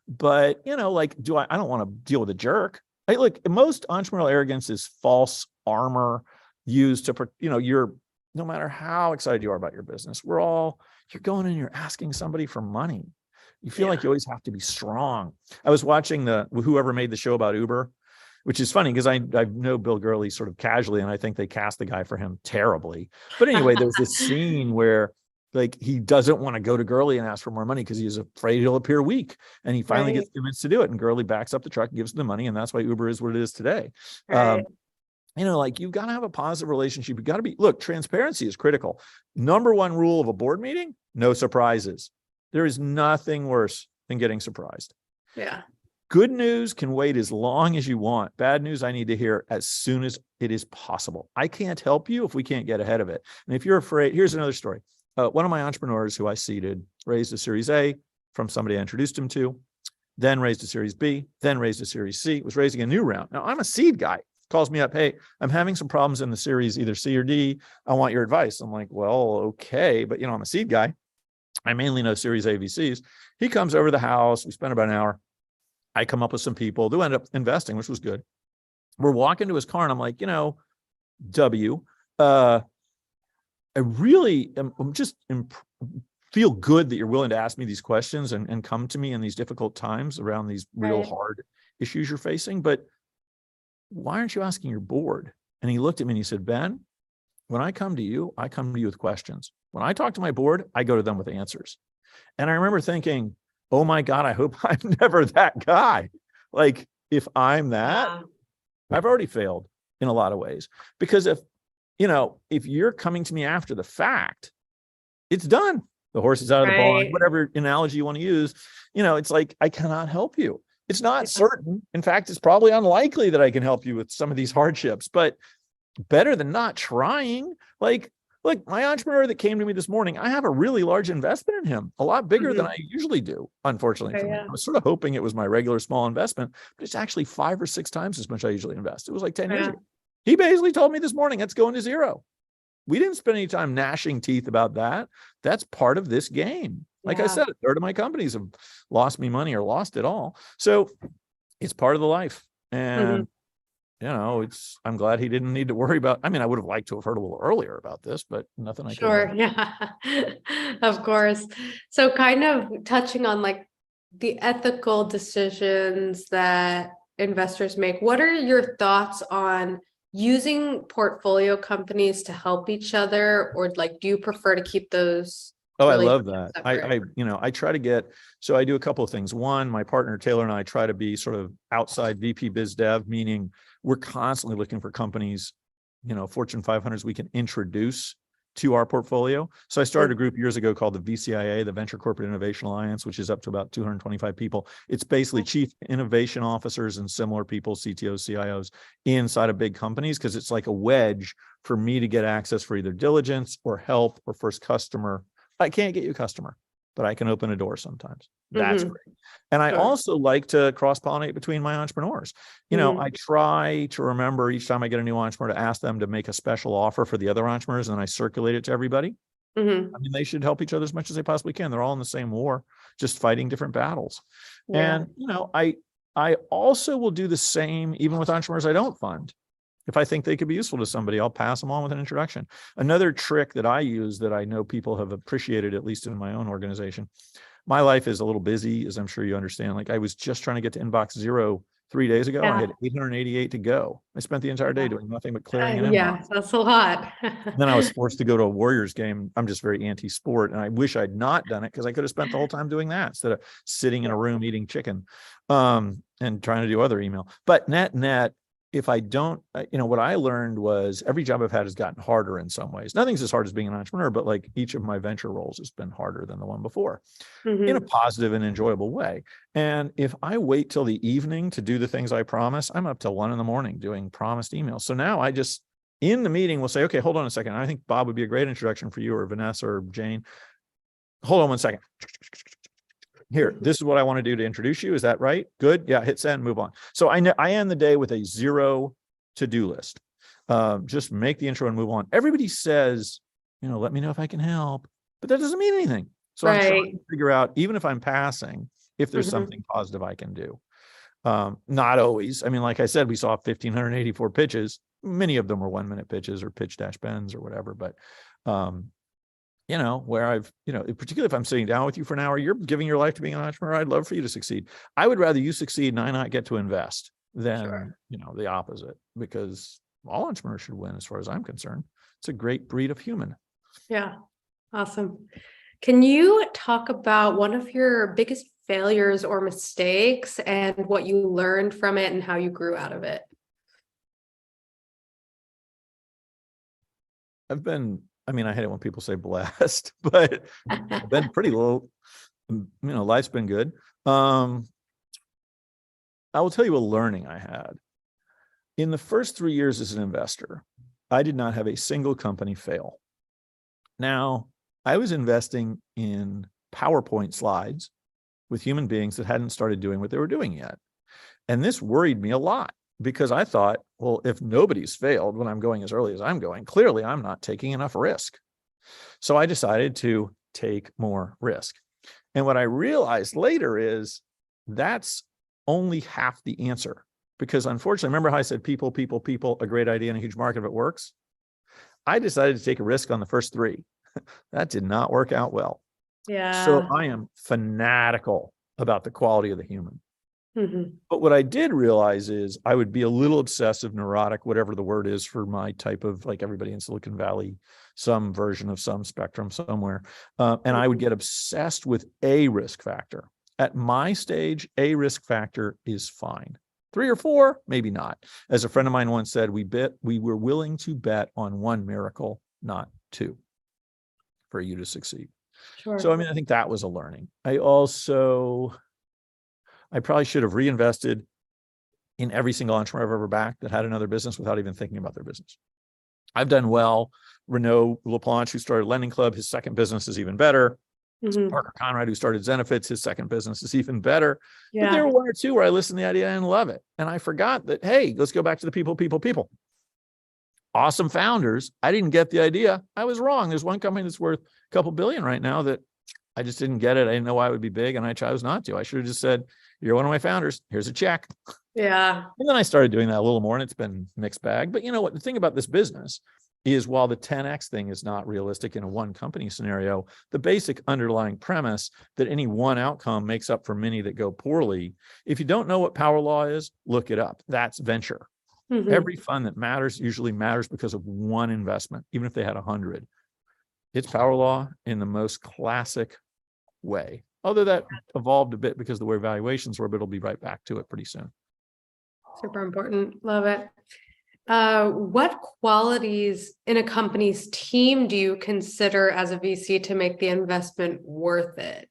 But I don't want to deal with a jerk. Look, most entrepreneurial arrogance is false armor used to, you're, no matter how excited you are about your business, you're going in, you're asking somebody for money. You feel like you always have to be strong. I was watching whoever made the show about Uber, which is funny because I know Bill Gurley sort of casually, and I think they cast the guy for him terribly. But anyway, there's this scene where he doesn't want to go to Gurley and ask for more money because he's afraid he'll appear weak. And he finally gets convinced to do it. And Gurley backs up the truck and gives him the money. And that's why Uber is what it is today. Right. You've got to have a positive relationship. You've got to transparency is critical. Number one rule of a board meeting, no surprises. There is nothing worse than getting surprised. Yeah. Good news can wait as long as you want. Bad news, I need to hear as soon as it is possible. I can't help you if we can't get ahead of it. And if you're afraid, here's another story. One of my entrepreneurs who I seeded raised a Series A from somebody I introduced him to, then raised a Series B, then raised a Series C, was raising a new round. Now, I'm a seed guy. Calls me up, hey, I'm having some problems in the series, either C or D. I want your advice. I'm like, well, okay. But, I'm a seed guy. I mainly know Series A VCs. He comes over to the house. We spent about an hour. I come up with some people who end up investing, which was good. We're walking to his car, and I'm like, I really feel good that you're willing to ask me these questions and come to me in these difficult times around these real hard issues you're facing. But why aren't you asking your board? And he looked at me and he said, Ben, when I come to you with questions. When I talk to my board, I go to them with answers. And I remember thinking, oh my God, I hope I'm never that guy. If I'm that, I've already failed in a lot of ways. Because if you're coming to me after the fact, it's done. The horse is out of the barn, whatever analogy you want to use. It's like, I cannot help you. It's not certain. In fact, it's probably unlikely that I can help you with some of these hardships, but better than not trying. Look, my entrepreneur that came to me this morning, I have a really large investment in him, a lot bigger than I usually do, unfortunately for me. I was sort of hoping it was my regular small investment, but it's actually 5 or 6 times as much I usually invest. It was like 10 years ago. He basically told me this morning, it's going to zero. We didn't spend any time gnashing teeth about that. That's part of this game. Like I said, a third of my companies have lost me money or lost it all. So it's part of the life. And, I'm glad he didn't need to worry about, I would have liked to have heard a little earlier about this, but nothing I could. Sure. Yeah, of course. So kind of touching on the ethical decisions that investors make. What are your thoughts on using portfolio companies to help each other, or do you prefer to keep those? Oh, I love that. I try to I do a couple of things. One, my partner Taylor and I try to be sort of outside VP biz dev, meaning we're constantly looking for companies, Fortune 500s we can introduce to our portfolio. So I started a group years ago called the VCIA, the Venture Corporate Innovation Alliance, which is up to about 225 people. It's basically chief innovation officers and similar people, CTOs, CIOs, inside of big companies, because it's like a wedge for me to get access for either diligence or help or first customer. I can't get you a customer, but I can open a door sometimes. That's great. And I also like to cross-pollinate between my entrepreneurs. I try to remember each time I get a new entrepreneur to ask them to make a special offer for the other entrepreneurs, and then I circulate it to everybody. They should help each other as much as they possibly can. They're all in the same war, just fighting different battles. And, I also will do the same even with entrepreneurs I don't fund. If I think they could be useful to somebody, I'll pass them on with an introduction. Another trick that I use that I know people have appreciated, at least in my own organization. My life is a little busy, as I'm sure you understand. I was just trying to get to inbox 0 3 days ago. I Yeah. had 888 to go. I spent the entire day doing nothing but clearing an inbox. Yeah, that's a lot. Then I was forced to go to a Warriors game. I'm just very anti-sport, and I wish I'd not done it because I could have spent the whole time doing that instead of sitting in a room eating chicken, and trying to do other email. But net, if I don't, what I learned was every job I've had has gotten harder in some ways. Nothing's as hard as being an entrepreneur, but like each of my venture roles has been harder than the one before in a positive and enjoyable way. And if I wait till the evening to do the things I promise, I'm up till 1 a.m. doing promised emails. So now I just, in the meeting, we'll say, okay, hold on a second. I think Bob would be a great introduction for you, or Vanessa or Jane. Hold on 1 second. Here, this is what I want to do to introduce you. Is that right? Good. Yeah. Hit send, move on. So I end the day with a 0 to-do list. Just make the intro and move on. Everybody says, let me know if I can help, but that doesn't mean anything. So I'm trying to figure out, even if I'm passing, if there's something positive I can do. Not always. I mean, like I said, we saw 1,584 pitches. Many of them were 1-minute pitches or pitch-bends or whatever. But, where I've, particularly if I'm sitting down with you for an hour, you're giving your life to being an entrepreneur. I'd love for you to succeed. I would rather you succeed and I not get to invest than, the opposite, because all entrepreneurs should win as far as I'm concerned. It's a great breed of human. Yeah. Awesome. Can you talk about one of your biggest failures or mistakes and what you learned from it and how you grew out of it? I hate it when people say blessed, but I've been pretty low. Life's been good. I will tell you a learning I had. In the first 3 years as an investor, I did not have a single company fail. Now, I was investing in PowerPoint slides with human beings that hadn't started doing what they were doing yet. And this worried me a lot, because I thought, well, if nobody's failed when I'm going as early as I'm going, clearly I'm not taking enough risk. So I decided to take more risk. And what I realized later is that's only half the answer. Because unfortunately, remember how I said people, a great idea in a huge market if it works? I decided to take a risk on the first 3. That did not work out well. Yeah. So I am fanatical about the quality of the human. But what I did realize is I would be a little obsessive, neurotic, whatever the word is for my type of, like everybody in Silicon Valley, some version of some spectrum somewhere. And I would get obsessed with a risk factor. At my stage, a risk factor is fine. 3 or 4, maybe not. As a friend of mine once said, we were willing to bet on 1 miracle, not 2, for you to succeed. Sure. So, I think that was a learning. I probably should have reinvested in every single entrepreneur I've ever backed that had another business without even thinking about their business. I've done well. Renaud Laplanche, who started Lending Club, his second business is even better. Parker Conrad, who started Zenefits, his second business is even better. But there were 1 or 2 where I listened to the idea and love it. And I forgot that, hey, let's go back to the people. Awesome founders. I didn't get the idea. I was wrong. There's one company that's worth a couple billion right now that I just didn't get it. I didn't know why it would be big, and I chose not to. I should have just said, you're one of my founders. Here's a check. Yeah. And then I started doing that a little more, and it's been mixed bag. But you know what? The thing about this business is, while the 10x thing is not realistic in a one company scenario, the basic underlying premise that any one outcome makes up for many that go poorly. If you don't know what power law is, look it up. That's venture. Every fund that matters usually matters because of one investment, even if they had 100. It's power law in the most classic way. Although that evolved a bit because of the way valuations were, but it'll be right back to it pretty soon. Super important. Love it. What qualities in a company's team do you consider as a VC to make the investment worth it?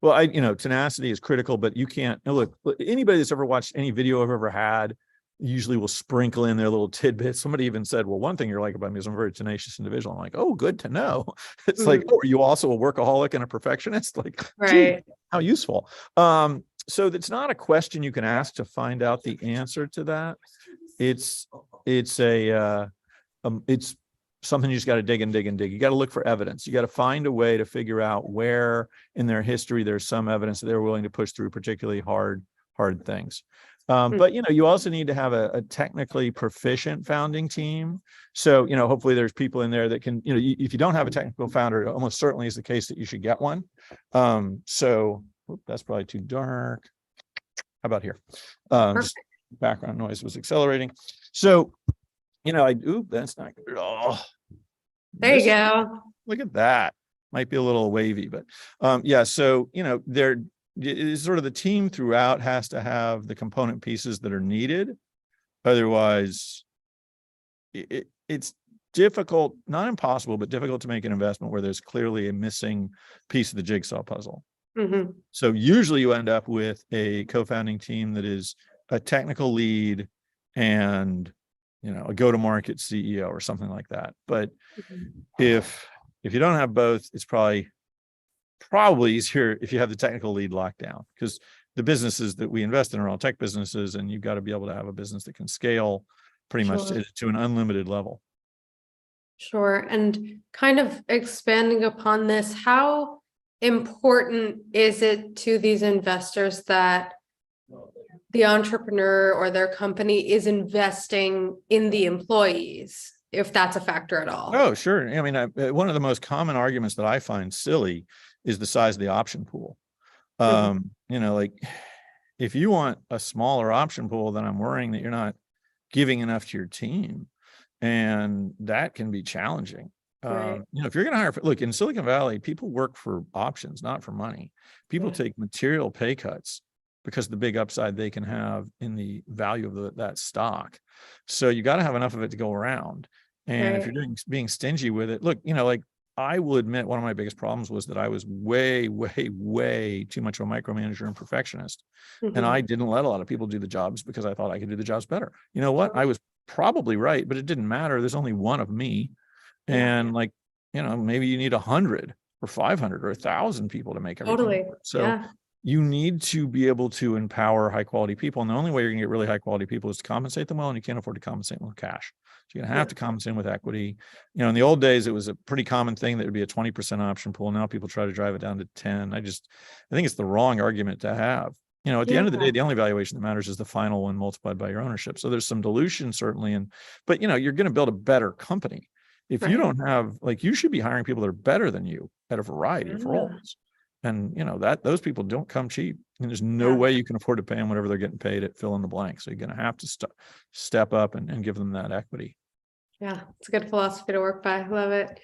Well, tenacity is critical, but you can't look. Anybody that's ever watched any video I've ever had usually will sprinkle in their little tidbits. Somebody even said, well, one thing you're like about me is I'm a very tenacious individual. I'm like, oh, good to know. It's like, oh, are you also a workaholic and a perfectionist? Like, right. Gee, how useful. So it's not a question you can ask to find out the answer to that. It's something you just got to dig and dig and dig. You got to look for evidence. You got to find a way to figure out where in their history there's some evidence that they're willing to push through particularly hard things. But you also need to have a technically proficient founding team. So hopefully there's people in there that can, if you don't have a technical founder, it almost certainly is the case that you should get one. So that's probably too dark. How about here? Perfect. Just background noise was accelerating. So, that's not good at all. There you go. Look at that. Might be a little wavy, but so, there is sort of the team throughout has to have the component pieces that are needed. Otherwise, it's difficult, not impossible, but difficult to make an investment where there's clearly a missing piece of the jigsaw puzzle. Mm-hmm. So usually you end up with a co-founding team that is a technical lead and, a go-to-market CEO or something like that. But if you don't have both, it's probably easier if you have the technical lead locked down, because the businesses that we invest in are all tech businesses, and you've got to be able to have a business that can scale pretty much to an unlimited level. Sure. And kind of expanding upon this, how important is it to these investors that the entrepreneur or their company is investing in the employees, if that's a factor at all? Oh, sure. I mean, one of the most common arguments that I find silly is the size of the option pool. Like if you want a smaller option pool, then I'm worrying that you're not giving enough to your team. And that can be challenging. Right. If you're going to hire, look, in Silicon Valley, people work for options, not for money. People take material pay cuts because of the big upside they can have in the value of that stock. So you got to have enough of it to go around. And if you're being stingy with it, look, like I will admit one of my biggest problems was that I was way, way, way too much of a micromanager and perfectionist. And I didn't let a lot of people do the jobs because I thought I could do the jobs better. You know what? I was probably right, but it didn't matter. There's only one of me. And maybe you need 100 or 500 or 1,000 people to make everything work. So you need to be able to empower high quality people. And the only way you're gonna get really high quality people is to compensate them well. And you can't afford to compensate them with cash. So you're gonna have to compensate them with equity. In the old days, it was a pretty common thing that would be a 20% option pool. Now people try to drive it down to 10. I think it's the wrong argument to have. At the end of the day, the only valuation that matters is the final one multiplied by your ownership. So there's some dilution certainly. But you're going to build a better company. If you don't have, you should be hiring people that are better than you at a variety of roles. And those people don't come cheap. And there's no way you can afford to pay them whatever they're getting paid at fill in the blank. So you're going to have to step up and give them that equity. Yeah, it's a good philosophy to work by. I love it.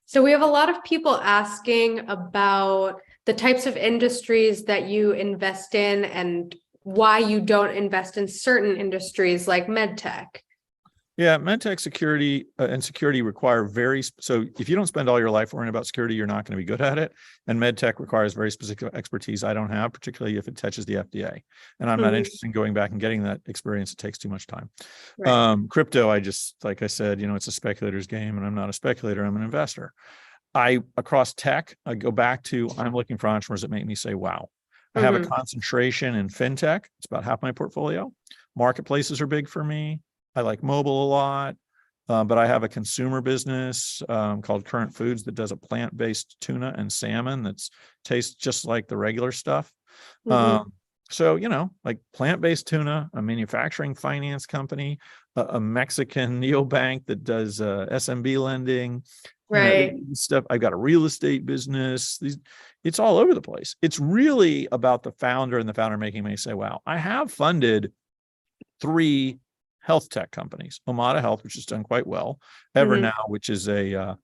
So we have a lot of people asking about the types of industries that you invest in and why you don't invest in certain industries like medtech. Yeah, medtech security and security require so if you don't spend all your life worrying about security, you're not going to be good at it. And medtech requires very specific expertise I don't have, particularly if it touches the FDA. And I'm not interested in going back and getting that experience. It takes too much time. Right. Crypto, like I said, it's a speculator's game, and I'm not a speculator. I'm an investor. Across tech, I go back to, I'm looking for entrepreneurs that make me say, wow. I have a concentration in fintech. It's about half my portfolio. Marketplaces are big for me. I like mobile a lot, but I have a consumer business called Current Foods that does a plant-based tuna and salmon that tastes just like the regular stuff. So, like plant-based tuna, a manufacturing finance company, a Mexican neobank that does SMB lending, stuff. I've got a real estate business. It's all over the place. It's really about the founder and the founder making me say, wow. I have funded 3 health tech companies, Omada Health, which has done quite well, EverNow, which is a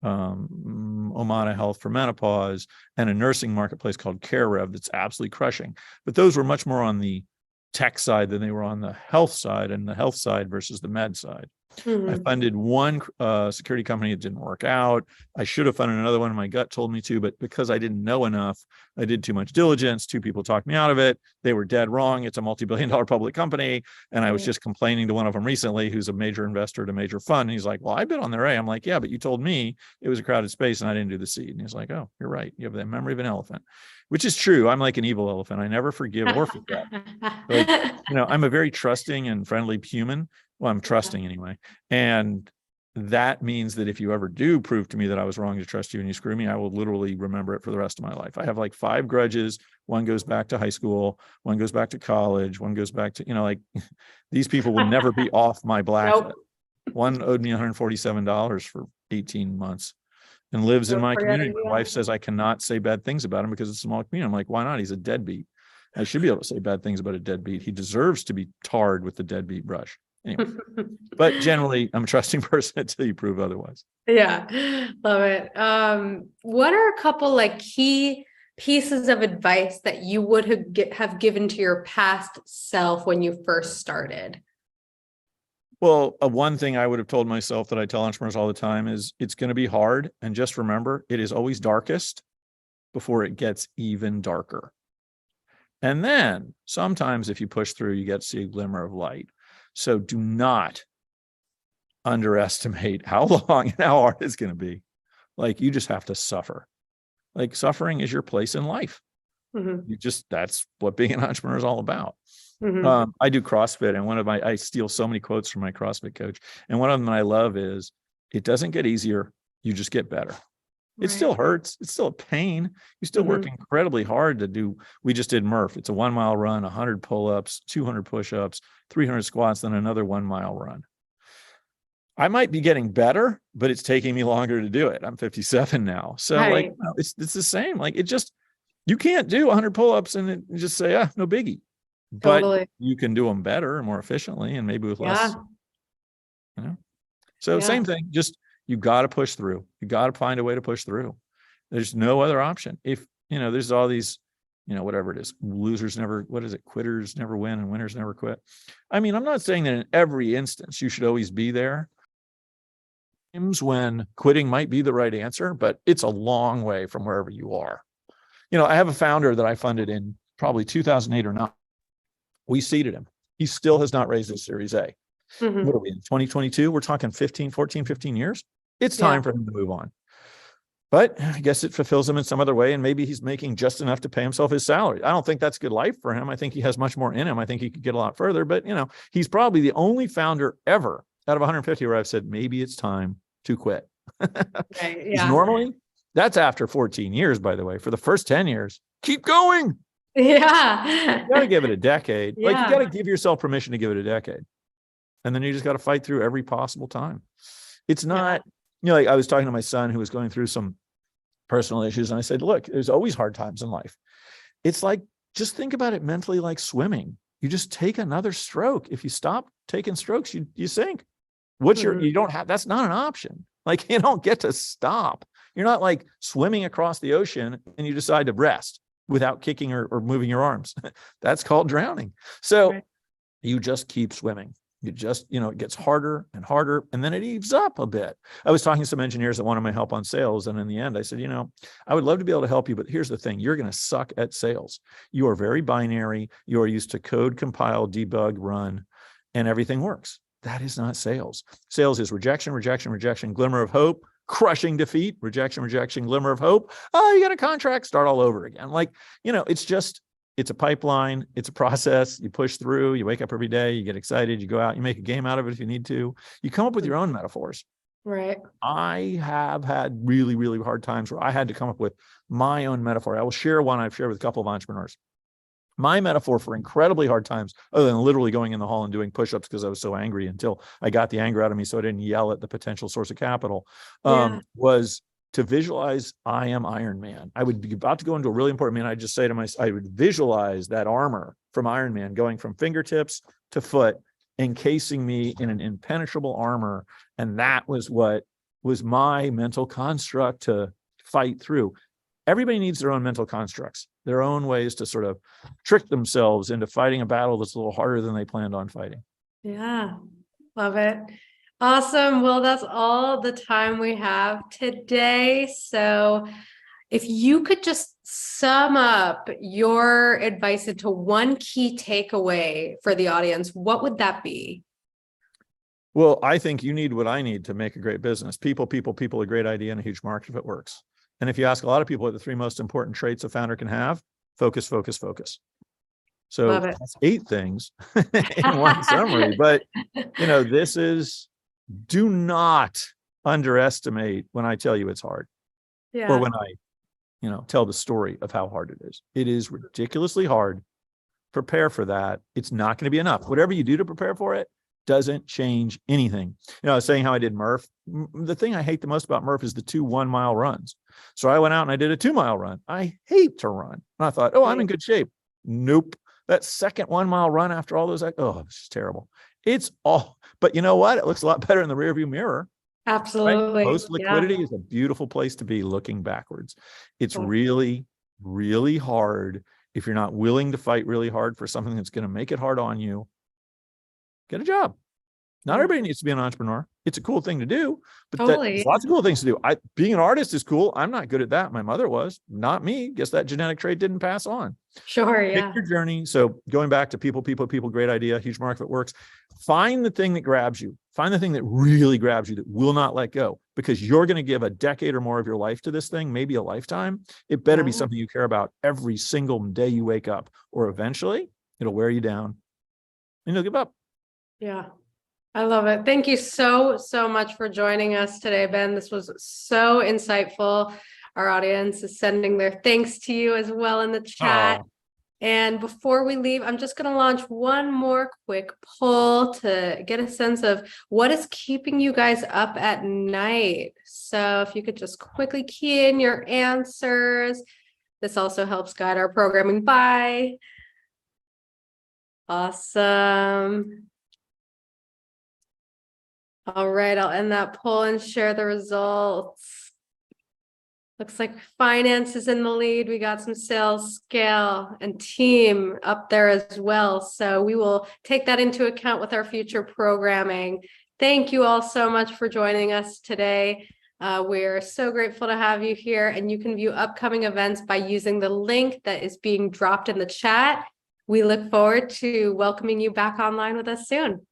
Omada Health for menopause, and a nursing marketplace called CareRev that's absolutely crushing. But those were much more on the tech side than they were on the health side, and the health side versus the med side. I funded one security company. It didn't work out. I should have funded another one. My gut told me to, but because I didn't know enough, I did too much diligence. 2 people talked me out of it. They were dead wrong. It's a multi-billion-dollar public company. And I was just complaining to one of them recently, who's a major investor at a major fund. And he's like, well, I bid on their A. I'm like, yeah, but you told me it was a crowded space and I didn't do the seed. And he's like, oh, you're right. You have the memory of an elephant, which is true. I'm like an evil elephant. I never forgive or forget. I'm a very trusting and friendly human. Well, I'm trusting anyway. And that means that if you ever do prove to me that I was wrong to trust you and you screw me, I will literally remember it for the rest of my life. I have like 5 grudges. One goes back to high school. One goes back to college. One goes back to, these people will never be off my blacklist. One owed me $147 for 18 months and lives in my community. My wife says I cannot say bad things about him because it's a small community. I'm like, why not? He's a deadbeat. I should be able to say bad things about a deadbeat. He deserves to be tarred with the deadbeat brush. Anyway, but generally, I'm a trusting person until you prove otherwise. Yeah, love it. What are a couple like key pieces of advice that you would have given to your past self when you first started? Well, one thing I would have told myself that I tell entrepreneurs all the time is it's going to be hard. And just remember, it is always darkest before it gets even darker. And then sometimes if you push through, you get to see a glimmer of light. So do not underestimate how long and how hard it's going to be. Like, you just have to suffer. Like, suffering is your place in life. Mm-hmm. That's what being an entrepreneur is all about. Mm-hmm. I do CrossFit, and I steal so many quotes from my CrossFit coach. And one of them that I love is, it doesn't get easier. You just get better. It still hurts. It's still a pain. You still work incredibly hard to do. We just did Murph. It's a 1 mile run, 100 pull-ups, 200 push-ups, 300 squats, then another 1 mile run. I might be getting better, but it's taking me longer to do it. I'm 57 now. So like, it's the same. Like, you can't do 100 pull-ups and just say, no biggie, but you can do them better and more efficiently and maybe with less, So same thing, just, you got to push through. You got to find a way to push through. There's no other option. If, there's all these, whatever it is, quitters never win and winners never quit. I mean, I'm not saying that in every instance you should always be there. Times when quitting might be the right answer, but it's a long way from wherever you are. I have a founder that I funded in probably 2008 or 9. We seeded him. He still has not raised his Series A. Mm-hmm. What are we in 2022? We're talking 15 years. It's time for him to move on. But I guess it fulfills him in some other way. And maybe he's making just enough to pay himself his salary. I don't think that's good life for him. I think he has much more in him. I think he could get a lot further, but he's probably the only founder ever out of 150 where I've said, maybe it's time to quit. Normally that's after 14 years, by the way. For the first 10 years, keep going. Yeah. You got to give it a decade. Like, you got to give yourself permission to give it a decade. And then you just got to fight through every possible time. It's not, like, I was talking to my son who was going through some personal issues. And I said, look, there's always hard times in life. It's like, just think about it mentally like swimming. You just take another stroke. If you stop taking strokes, you sink. That's not an option. Like, you don't get to stop. You're not like swimming across the ocean and you decide to rest without kicking or moving your arms. That's called drowning. So you just keep swimming. You just, it gets harder and harder, and then it eaves up a bit. I was talking to some engineers that wanted my help on sales. And in the end, I said, I would love to be able to help you, but here's the thing. You're going to suck at sales. You are very binary. You are used to code, compile, debug, run, and everything works. That is not sales. Sales is rejection, rejection, rejection, glimmer of hope, crushing defeat, rejection, rejection, glimmer of hope. Oh, you got a contract, start all over again. Like, it's a pipeline. It's a process. You push through, you wake up every day, you get excited, you go out, you make a game out of it if you need to. You come up with your own metaphors. Right. I have had really, really hard times where I had to come up with my own metaphor. I will share one I've shared with a couple of entrepreneurs. My metaphor for incredibly hard times, other than literally going in the hall and doing push-ups because I was so angry until I got the anger out of me so I didn't yell at the potential source of capital, was to visualize I am Iron Man. I would be about to go into a really important meeting. I'd just say to myself, I would visualize that armor from Iron Man going from fingertips to foot, encasing me in an impenetrable armor. And that was what was my mental construct to fight through. Everybody needs their own mental constructs, their own ways to sort of trick themselves into fighting a battle that's a little harder than they planned on fighting. Yeah, love it. Awesome. Well, that's all the time we have today. So if you could just sum up your advice into one key takeaway for the audience, what would that be? Well, I think you need what I need to make a great business. People, a great idea, and a huge market if it works. And if you ask a lot of people what the 3 most important traits a founder can have, focus, focus, focus. So that's 8 things in one summary. But, this is, do not underestimate when I tell you it's hard. Or when I, tell the story of how hard it is. It is ridiculously hard. Prepare for that. It's not going to be enough. Whatever you do to prepare for it doesn't change anything. I was saying how I did Murph. The thing I hate the most about Murph is the 2 1-mile runs. So I went out and I did a 2-mile run. I hate to run. And I thought, I'm in good shape. Nope. That second 1 mile run after all those, oh, it's just terrible. It's all, but you know what? It looks a lot better in the rearview mirror. Right? Absolutely. Post Yeah. liquidity is a beautiful place to be looking backwards. It's Cool. really, really hard. If you're not willing to fight really hard for something that's going to make it hard on you, get a job. Not everybody needs to be an entrepreneur. It's a cool thing to do, but Totally. there's lots of cool things to do. Being an artist is cool. I'm not good at that. My mother was, not me. Guess that genetic trait didn't pass on. Sure. Pick Yeah. your journey. So going back to people, great idea, huge market that works. Find the thing that grabs you. Find the thing that really grabs you, that will not let go, because you're going to give a decade or more of your life to this thing, maybe a lifetime. It better be something you care about every single day you wake up, or eventually it'll wear you down and you'll give up. Yeah. I love it. Thank you so much for joining us today, Ben. This was so insightful. Our audience is sending their thanks to you as well in the chat. Oh. And before we leave, I'm just going to launch one more quick poll to get a sense of what is keeping you guys up at night. So if you could just quickly key in your answers. This also helps guide our programming by. Awesome. All right, I'll end that poll and share the results. Looks like finance is in the lead. We got some sales, scale, and team up there as well. So we will take that into account with our future programming. Thank you all so much for joining us today. We're so grateful to have you here, and you can view upcoming events by using the link that is being dropped in the chat. We look forward to welcoming you back online with us soon.